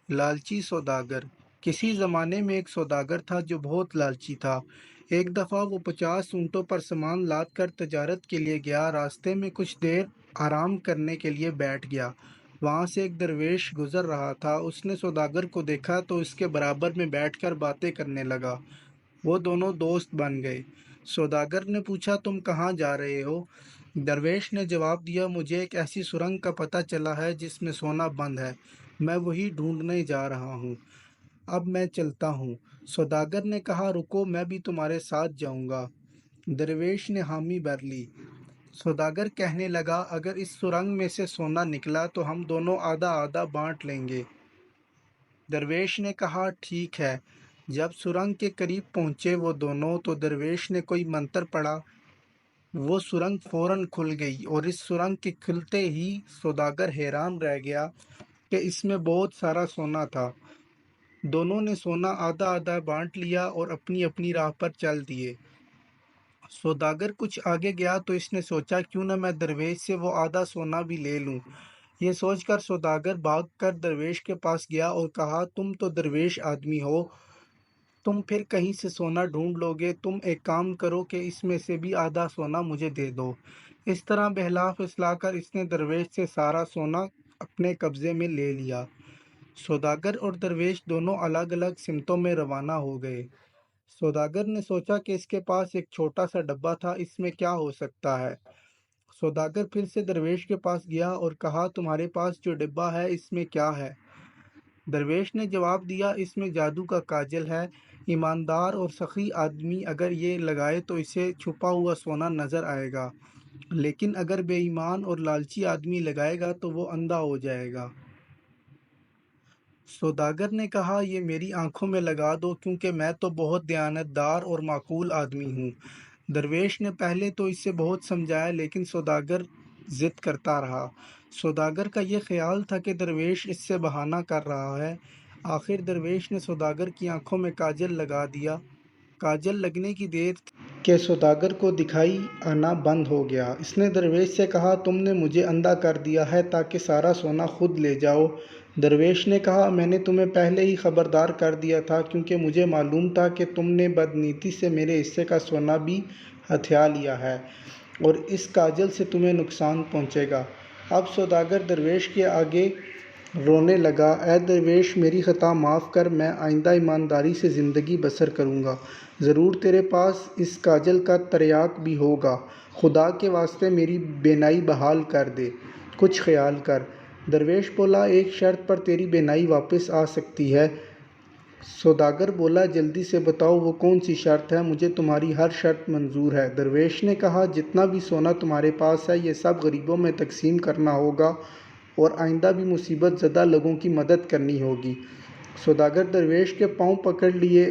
لالچی سوداگر۔ کسی زمانے میں ایک سوداگر تھا جو بہت لالچی تھا۔ ایک دفعہ وہ 50 اونٹوں پر سامان لاد کر تجارت کے لیے گیا۔ راستے میں کچھ دیر آرام کرنے کے لیے بیٹھ گیا۔ وہاں سے ایک درویش گزر رہا تھا۔ اس نے سوداگر کو دیکھا تو اس کے برابر میں بیٹھ کر باتیں کرنے لگا۔ وہ دونوں دوست بن گئے۔ سوداگر نے پوچھا، تم کہاں جا رہے ہو؟ درویش نے جواب دیا، مجھے ایک ایسی سرنگ کا پتہ چلا ہے جس میں سونا بند ہے، میں وہی ڈھونڈنے جا رہا ہوں، اب میں چلتا ہوں۔ سوداگر نے کہا، رکو، میں بھی تمہارے ساتھ جاؤں گا۔ درویش نے حامی بھر لی۔ سوداگر کہنے لگا، اگر اس سرنگ میں سے سونا نکلا تو ہم دونوں آدھا آدھا بانٹ لیں گے۔ درویش نے کہا، ٹھیک ہے۔ جب سرنگ کے قریب پہنچے وہ دونوں تو درویش نے کوئی منتر پڑھا، وہ سرنگ فوراً کھل گئی، اور اس سرنگ کے کھلتے ہی سوداگر حیران رہ گیا کہ اس میں بہت سارا سونا تھا۔ دونوں نے سونا آدھا آدھا بانٹ لیا اور اپنی اپنی راہ پر چل دیے۔ سوداگر کچھ آگے گیا تو اس نے سوچا، کیوں نہ میں درویش سے وہ آدھا سونا بھی لے لوں۔ یہ سوچ کر سوداگر بھاگ کر درویش کے پاس گیا اور کہا، تم تو درویش آدمی ہو، تم پھر کہیں سے سونا ڈھونڈ لو گے، تم ایک کام کرو کہ اس میں سے بھی آدھا سونا مجھے دے دو۔ اس طرح بہلا پھسلا کر اس نے درویش سے سارا سونا اپنے قبضے میں لے لیا۔ سوداگر اور درویش دونوں الگ الگ سمتوں میں روانہ ہو گئے۔ سوداگر نے سوچا کہ اس کے پاس ایک چھوٹا سا ڈبہ تھا، اس میں کیا ہو سکتا ہے۔ سوداگر پھر سے درویش کے پاس گیا اور کہا، تمہارے پاس جو ڈبہ ہے اس میں کیا ہے؟ درویش نے جواب دیا، اس میں جادو کا کاجل ہے، ایماندار اور سخی آدمی اگر یہ لگائے تو اسے چھپا ہوا سونا نظر آئے گا، لیکن اگر بے ایمان اور لالچی آدمی لگائے گا تو وہ اندھا ہو جائے گا۔ سوداگر نے کہا، یہ میری آنکھوں میں لگا دو، کیونکہ میں تو بہت دیانت دار اور معقول آدمی ہوں۔ درویش نے پہلے تو اسے بہت سمجھایا لیکن سوداگر ضد کرتا رہا۔ سوداگر کا یہ خیال تھا کہ درویش اس سے بہانہ کر رہا ہے۔ آخر درویش نے سوداگر کی آنکھوں میں کاجل لگا دیا۔ کاجل لگنے کی دیر تھی کہ سوداگر کو دکھائی آنا بند ہو گیا۔ اس نے درویش سے کہا، تم نے مجھے اندھا کر دیا ہے تاکہ سارا سونا خود لے جاؤ۔ درویش نے کہا، میں نے تمہیں پہلے ہی خبردار کر دیا تھا، کیونکہ مجھے معلوم تھا کہ تم نے بدنیتی سے میرے حصے کا سونا بھی ہتھیا لیا ہے، اور اس کاجل سے تمہیں نقصان پہنچے گا۔ اب سوداگر درویش کے آگے رونے لگا، اے درویش، میری خطا معاف کر، میں آئندہ ایمانداری سے زندگی بسر کروں گا، ضرور تیرے پاس اس کاجل کا تریاک بھی ہوگا، خدا کے واسطے میری بینائی بحال کر دے، کچھ خیال کر۔ درویش بولا، ایک شرط پر تیری بینائی واپس آ سکتی ہے۔ سوداگر بولا، جلدی سے بتاؤ وہ کون سی شرط ہے، مجھے تمہاری ہر شرط منظور ہے۔ درویش نے کہا، جتنا بھی سونا تمہارے پاس ہے یہ سب غریبوں میں تقسیم کرنا ہوگا، اور آئندہ بھی مصیبت زدہ لوگوں کی مدد کرنی ہوگی۔ سوداگر درویش کے پاؤں پکڑ لیے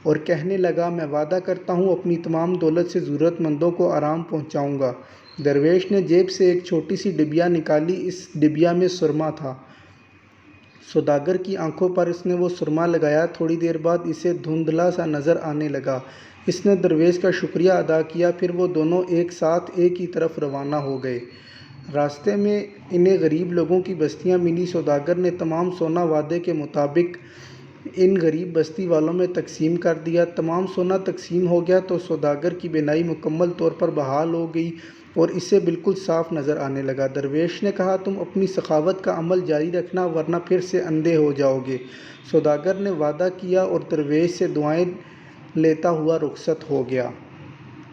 اور کہنے لگا، میں وعدہ کرتا ہوں اپنی تمام دولت سے ضرورت مندوں کو آرام پہنچاؤں گا۔ درویش نے جیب سے ایک چھوٹی سی ڈبیا نکالی، اس ڈبیا میں سرما تھا۔ سوداگر کی آنکھوں پر اس نے وہ سرما لگایا، تھوڑی دیر بعد اسے دھندلا سا نظر آنے لگا۔ اس نے درویش کا شکریہ ادا کیا، پھر وہ دونوں ایک ساتھ ایک ہی طرف روانہ ہو گئے۔ راستے میں انہیں غریب لوگوں کی بستیاں ملی۔ سوداگر نے تمام سونا وعدے کے مطابق ان غریب بستی والوں میں تقسیم کر دیا۔ تمام سونا تقسیم ہو گیا تو سوداگر کی بینائی مکمل طور پر بحال ہو گئی اور اسے بالکل صاف نظر آنے لگا۔ درویش نے کہا، تم اپنی سخاوت کا عمل جاری رکھنا ورنہ پھر سے اندھے ہو جاؤ گے۔ سوداگر نے وعدہ کیا اور درویش سے دعائیں لیتا ہوا رخصت ہو گیا۔